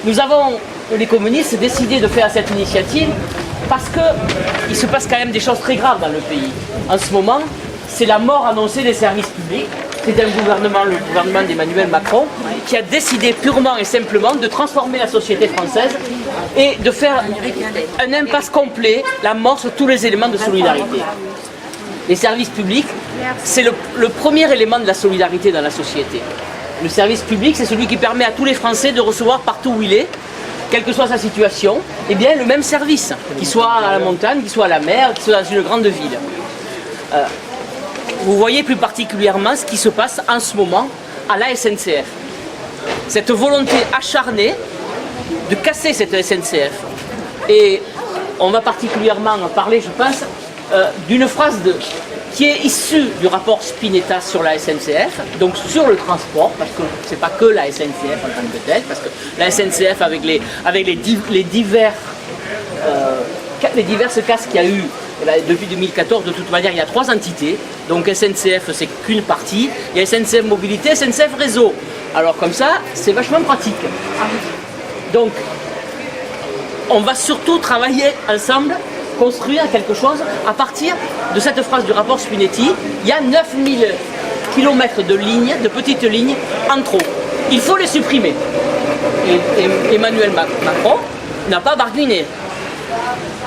Nous avons, les communistes, décidé de faire cette initiative parce qu'il se passe quand même des choses très graves dans le pays. En ce moment, c'est la mort annoncée des services publics. C'est un gouvernement, le gouvernement d'Emmanuel Macron, qui a décidé purement et simplement de transformer la société française et de faire un impasse complet, la mort sur tous les éléments de solidarité. Les services publics, c'est le premier élément de la solidarité dans la société. Le service public, c'est celui qui permet à tous les Français de recevoir partout où il est, quelle que soit sa situation, eh bien, le même service, qu'il soit à la montagne, qu'il soit à la mer, qu'il soit dans une grande ville. Vous voyez plus particulièrement ce qui se passe en ce moment à la SNCF. Cette volonté acharnée de casser cette SNCF. Et on va particulièrement parler, je pense, d'une phrase qui est issue du rapport Spinetta sur la SNCF, donc sur le transport, parce que c'est pas que la SNCF en tant que telle, parce que la SNCF avec les diverses casses qu'il y a eu depuis 2014, de toute manière, il y a 3 entités. Donc SNCF, c'est qu'une partie. Il y a SNCF Mobilité, SNCF Réseau. Alors comme ça, c'est vachement pratique. Donc, on va surtout travailler ensemble, construire quelque chose à partir de cette phrase du rapport Spinetti. Il y a 9000 km de lignes, de petites lignes, en trop. Il faut les supprimer. Et Emmanuel Macron n'a pas barguiné.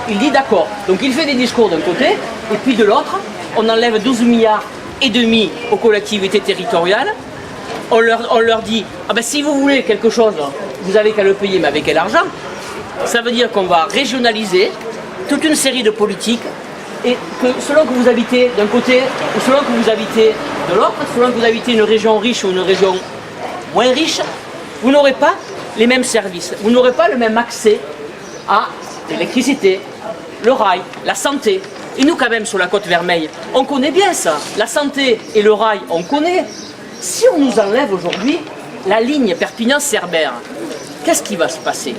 Il dit d'accord. Donc il fait des discours d'un côté, et puis de l'autre, on enlève 12 milliards et demi aux collectivités territoriales. On leur dit, ah ben si vous voulez quelque chose, vous avez qu'à le payer, mais avec quel argent? Ça veut dire qu'on va régionaliser toute une série de politiques, et que selon que vous habitez d'un côté, ou selon que vous habitez de l'autre, selon que vous habitez une région riche ou une région moins riche, vous n'aurez pas les mêmes services, vous n'aurez pas le même accès à l'électricité, le rail, la santé. Et nous quand même sur la côte Vermeille, on connaît bien ça. La santé et le rail, on connaît. Si on nous enlève aujourd'hui la ligne Perpignan-Cerbère, qu'est-ce qui va se passer?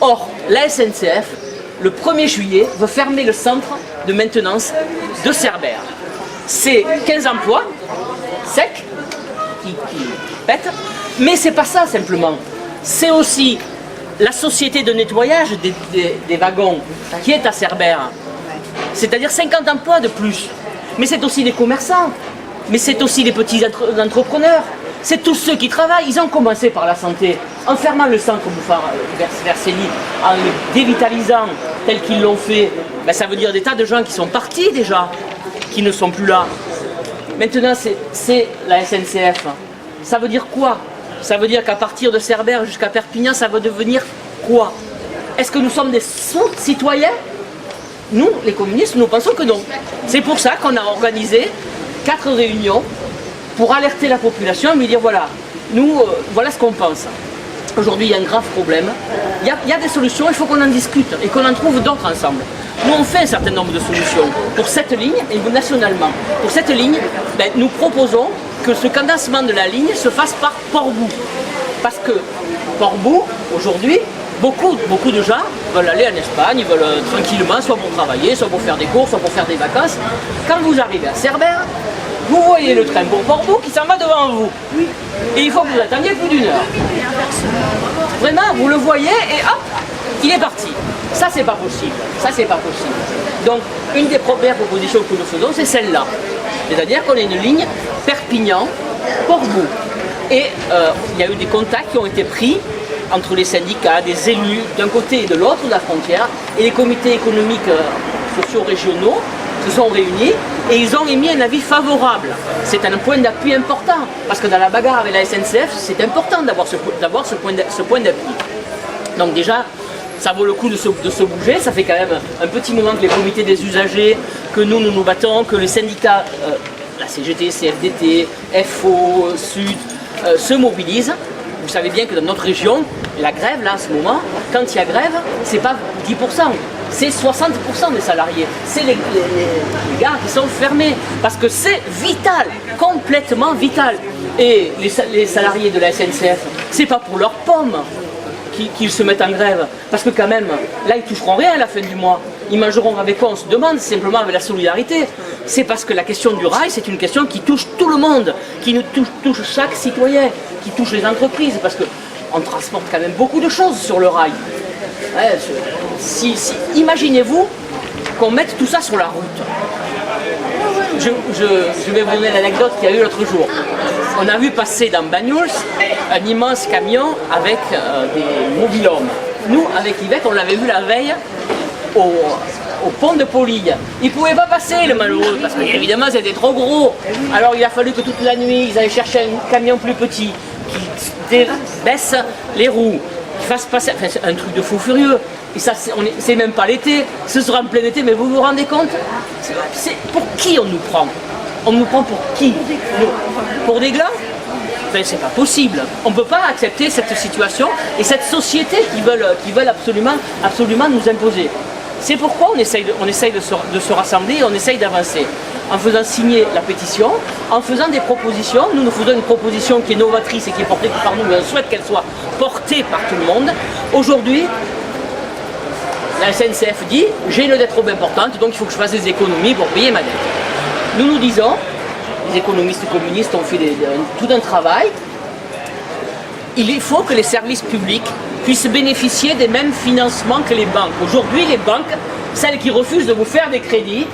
Or, la SNCF, le 1er juillet, veut fermer le centre de maintenance de Cerbère. C'est 15 emplois secs qui pètent, mais c'est pas ça simplement. C'est aussi la société de nettoyage des wagons qui est à Cerbère. C'est-à-dire 50 emplois de plus. Mais c'est aussi les commerçants, mais c'est aussi les petits entrepreneurs. C'est tous ceux qui travaillent. Ils ont commencé par la santé, en fermant le centre Vercelli, en le dévitalisant tel qu'ils l'ont fait. Ben, ça veut dire des tas de gens qui sont partis déjà, qui ne sont plus là. Maintenant, c'est la SNCF. Ça veut dire quoi? Ça veut dire qu'à partir de Cerbère jusqu'à Perpignan, ça va devenir quoi? Est-ce que nous sommes des citoyens? Nous, les communistes, nous pensons que non. C'est pour ça qu'on a organisé 4 réunions pour alerter la population et lui dire voilà, nous, voilà ce qu'on pense. Aujourd'hui, il y a un grave problème. Il y a des solutions, il faut qu'on en discute et qu'on en trouve d'autres ensemble. Nous, on fait un certain nombre de solutions pour cette ligne et nationalement. Pour cette ligne, ben, nous proposons que ce cadencement de la ligne se fasse par Port-Bou. Parce que Port-Bou, aujourd'hui, beaucoup de gens veulent aller en Espagne, ils veulent tranquillement, soit pour travailler, soit pour faire des cours, soit pour faire des vacances. Quand vous arrivez à Cerbère, vous voyez le train pour Port-Bou qui s'en va devant vous. Et il faut que vous attendiez plus d'1 heure. Vraiment, vous le voyez et hop, il est parti. Ça, c'est pas possible. Ça, c'est pas possible. Donc, une des premières propositions que nous faisons, c'est celle-là. C'est-à-dire qu'on a une ligne Perpignan-Port-Bou. Et il y a eu des contacts qui ont été pris entre les syndicats, des élus d'un côté et de l'autre de la frontière, et les comités économiques sociaux régionaux se sont réunis et ils ont émis un avis favorable. C'est un point d'appui important, parce que dans la bagarre avec la SNCF, c'est important d'avoir ce point d'appui. Donc déjà, ça vaut le coup de se bouger, ça fait quand même un petit moment que les comités des usagers, que nous battons, que les syndicats, la CGT, CFDT, FO, Sud, se mobilisent. Vous savez bien que dans notre région, la grève, là, en ce moment, quand il y a grève, c'est pas 10%, c'est 60% des salariés. C'est les gares qui sont fermées, parce que c'est vital, complètement vital. Et les salariés de la SNCF, c'est pas pour leurs pommes qu'ils se mettent en grève, parce que quand même, là, ils toucheront rien à la fin du mois. Ils mangeront avec quoi? On se demande, simplement avec la solidarité. C'est parce que la question du rail, c'est une question qui touche tout le monde, qui nous touche chaque citoyen, qui touche les entreprises, parce que on transporte quand même beaucoup de choses sur le rail. Ouais, imaginez-vous qu'on mette tout ça sur la route. Je vais vous donner l'anecdote qu'il y a eu l'autre jour. On a vu passer dans Banyuls un immense camion avec des mobil-hommes. Nous, avec Yvette, on l'avait vu la veille au pont de Polille. Il ne pouvait pas passer, le malheureux, parce qu'évidemment c'était trop gros. Alors il a fallu que toute la nuit, ils allaient chercher un camion plus petit qui baisse les roues, qui fasse passer, enfin, c'est un truc de fou furieux. Et ça, c'est même pas l'été, ce sera en plein été, mais vous vous rendez compte? Pour qui on nous prend? On nous prend pour qui? Pour des glands? Enfin, c'est pas possible. On ne peut pas accepter cette situation et cette société qui veulent absolument nous imposer. C'est pourquoi on essaye de se rassembler et on essaye d'avancer. En faisant signer la pétition, en faisant des propositions. Nous faisons une proposition qui est novatrice et qui est portée par nous, mais on souhaite qu'elle soit portée par tout le monde. Aujourd'hui, la SNCF dit « j'ai une dette trop importante, donc il faut que je fasse des économies pour payer ma dette ». Nous disons, les économistes communistes ont fait tout un travail, il faut que les services publics puissent bénéficier des mêmes financements que les banques. Aujourd'hui, les banques, celles qui refusent de vous faire des crédits,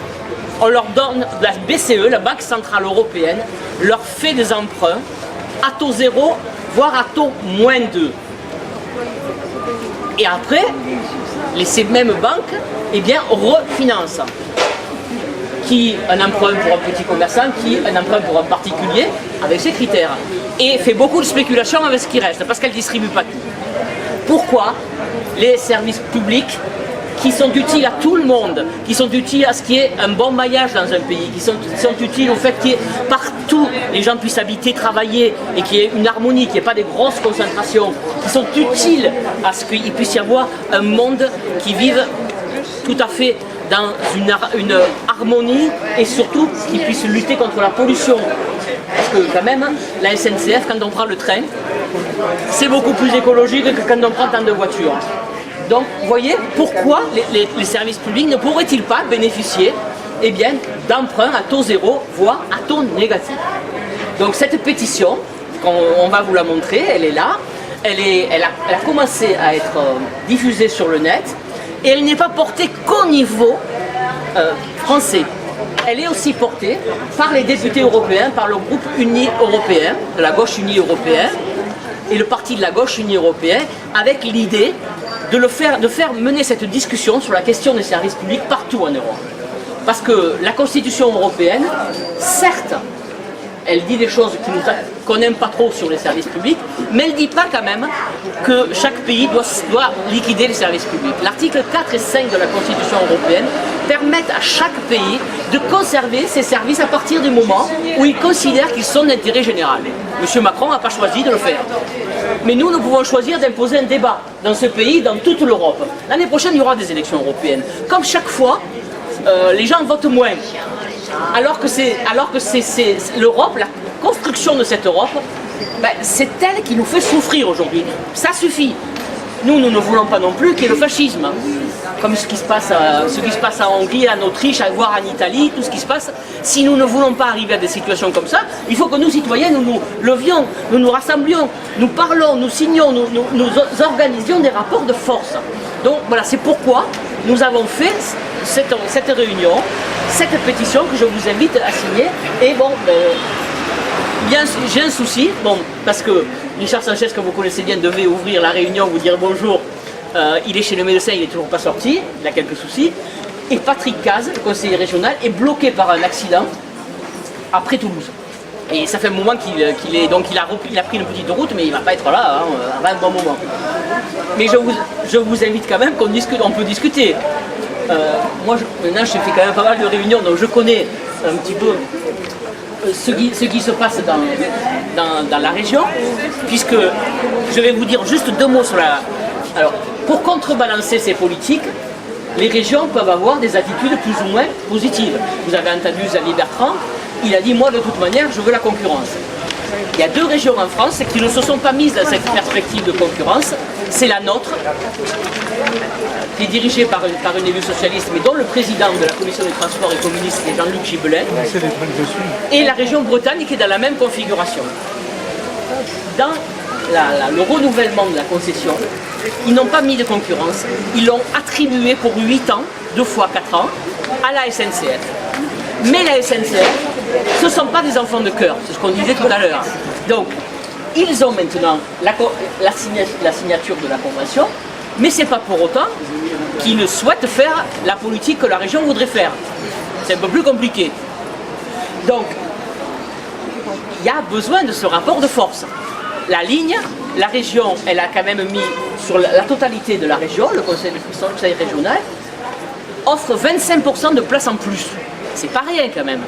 on leur donne, la BCE, la Banque Centrale Européenne, leur fait des emprunts à taux zéro, voire à taux moins 2. Et après, ces mêmes banques, eh bien, refinancent. Qui un emprunt pour un petit commerçant, qui un emprunt pour un particulier, avec ses critères. Et fait beaucoup de spéculation avec ce qui reste, parce qu'elle ne distribue pas tout. Pourquoi les services publics qui sont utiles à tout le monde, qui sont utiles à ce qu'il y ait un bon maillage dans un pays, qui sont utiles au fait qu'il y ait partout les gens puissent habiter, travailler et qu'il y ait une harmonie, qu'il n'y ait pas des grosses concentrations, qui sont utiles à ce qu'il puisse y avoir un monde qui vive tout à fait dans une harmonie et surtout qui puisse lutter contre la pollution. Parce que quand même, la SNCF, quand on prend le train, c'est beaucoup plus écologique que quand on prend tant de voitures. Donc, vous voyez, pourquoi les services publics ne pourraient-ils pas bénéficier d'emprunts à taux zéro, voire à taux négatif? Donc cette pétition, on va vous la montrer, elle est là, elle a commencé à être diffusée sur le net, et elle n'est pas portée qu'au niveau français. Elle est aussi portée par les députés européens, par le groupe uni européen, de la gauche unie européenne, et le parti de la gauche unie européenne, avec l'idée de faire mener cette discussion sur la question des services publics partout en Europe. Parce que la Constitution européenne, certes, elle dit des choses qu'on n'aime pas trop sur les services publics, mais elle ne dit pas quand même que chaque pays doit liquider les services publics. L'article 4 et 5 de la Constitution européenne permettent à chaque pays de conserver ses services à partir du moment où il considère qu'ils sont d'intérêt général. M. Macron n'a pas choisi de le faire. Mais nous pouvons choisir d'imposer un débat dans ce pays, dans toute l'Europe. L'année prochaine, il y aura des élections européennes. Comme chaque fois, les gens votent moins. Alors que c'est l'Europe, la construction de cette Europe, c'est elle qui nous fait souffrir aujourd'hui. Ça suffit. Nous ne voulons pas non plus qu'il y ait le fascisme. Comme ce qui se passe en Hongrie, en Autriche, voire en Italie, tout ce qui se passe. Si nous ne voulons pas arriver à des situations comme ça, il faut que nous, citoyens, nous levions, nous rassemblions, nous parlons, nous signons, nous organisions des rapports de force. Donc voilà, c'est pourquoi nous avons fait cette réunion, cette pétition que je vous invite à signer. Et bon, j'ai un souci, parce que Richard Sanchez, que vous connaissez bien, devait ouvrir la réunion, vous dire bonjour. Il est chez le médecin, il n'est toujours pas sorti, il a quelques soucis. Et Patrick Cazes, le conseiller régional, est bloqué par un accident après Toulouse. Et ça fait un moment qu'il a pris une petite route, mais il ne va pas être là avant un bon moment. Mais je vous invite quand même on peut discuter. Moi, maintenant, j'ai fait quand même pas mal de réunions, donc je connais un petit peu ce qui se passe dans la région, puisque je vais vous dire juste deux mots sur la... Alors, pour contrebalancer ces politiques, les régions peuvent avoir des attitudes plus ou moins positives. Vous avez entendu Xavier Bertrand, il a dit « moi, de toute manière, je veux la concurrence ». Il y a deux régions en France qui ne se sont pas mises dans cette perspective de concurrence. C'est la nôtre, qui est dirigée par une élue socialiste, mais dont le président de la commission des transports est communiste, c'est Jean-Luc Gibelin, et la région Bretagne qui est dans la même configuration. Dans le renouvellement de la concession, ils n'ont pas mis de concurrence, ils l'ont attribué pour 8 ans, 2 fois 4 ans, à la SNCF. Mais la SNCF, ce ne sont pas des enfants de cœur, c'est ce qu'on disait tout à l'heure. Donc, ils ont maintenant la signature de la convention, mais ce n'est pas pour autant qu'ils souhaitent faire la politique que la région voudrait faire. C'est un peu plus compliqué. Donc, il y a besoin de ce rapport de force. La ligne, la région, elle a quand même mis sur la totalité de la région, le conseil régional, offre 25% de places en plus. C'est pas rien quand même.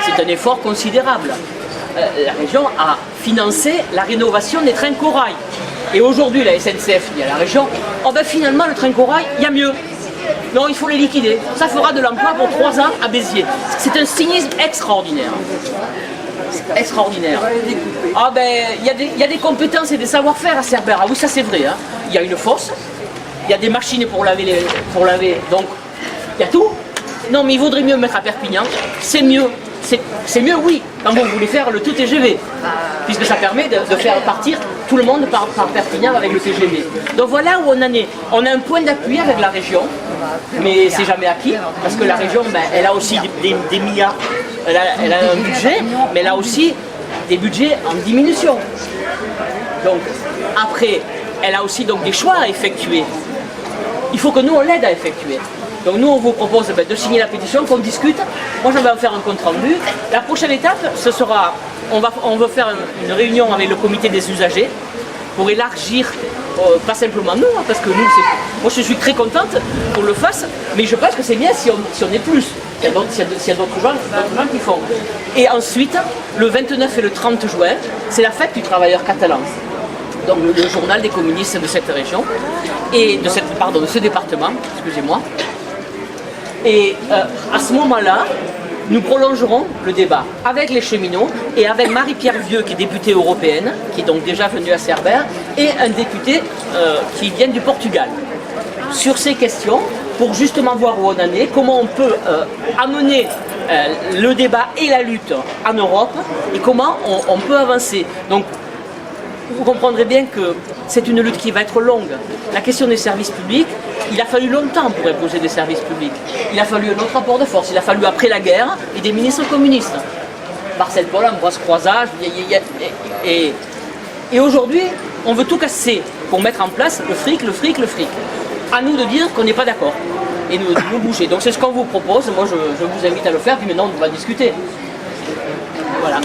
C'est un effort considérable. La région a financé la rénovation des trains corail. Et aujourd'hui, la SNCF dit à la région, oh ben finalement le train corail, il y a mieux. Non, il faut les liquider. Ça fera de l'emploi pour 3 ans à Béziers. C'est un cynisme extraordinaire. Extraordinaire. Ah ben, il y a des compétences et des savoir-faire à Cerbère. Ah oui, ça c'est vrai. Hein. Il y a une fosse, il y a des machines pour laver, donc il y a tout. Non, mais il vaudrait mieux mettre à Perpignan. C'est mieux. C'est mieux, oui, quand vous voulez faire le tout TGV, puisque ça permet de faire partir tout le monde par Perpignan avec le TGV. Donc voilà où on en est. On a un point d'appui avec la région, mais c'est jamais acquis, parce que la région, ben, elle a aussi des milliards, elle a un budget, mais elle a aussi des budgets en diminution. Donc après, elle a aussi donc des choix à effectuer. Il faut que nous, on l'aide à effectuer. Donc nous, on vous propose de signer la pétition, qu'on discute. Moi, je vais en faire un compte rendu. La prochaine étape, ce sera, on va faire une réunion avec le comité des usagers pour élargir, pas simplement nous, hein, parce que nous, moi je suis très contente qu'on le fasse, mais je pense que c'est bien si on est plus. S'il y a d'autres gens qui font. Et ensuite, le 29 et le 30 juin, c'est la fête du travailleur catalan. Donc le journal des communistes de cette région, et de ce département, excusez-moi. Et à ce moment-là, nous prolongerons le débat avec les cheminots et avec Marie-Pierre Vieux, qui est députée européenne, qui est donc déjà venue à Cerbère, et un député qui vient du Portugal, sur ces questions, pour justement voir où on en est, comment on peut amener le débat et la lutte en Europe, et comment on peut avancer. Donc, vous comprendrez bien que c'est une lutte qui va être longue. La question des services publics, il a fallu longtemps pour imposer des services publics. Il a fallu un autre rapport de force. Il a fallu après la guerre et des ministres communistes. Marcel Paul, Ambroise Croizat, et aujourd'hui, on veut tout casser pour mettre en place le fric. À nous de dire qu'on n'est pas d'accord et de nous bouger. Donc c'est ce qu'on vous propose. Moi, je vous invite à le faire, puis maintenant on va discuter. Voilà.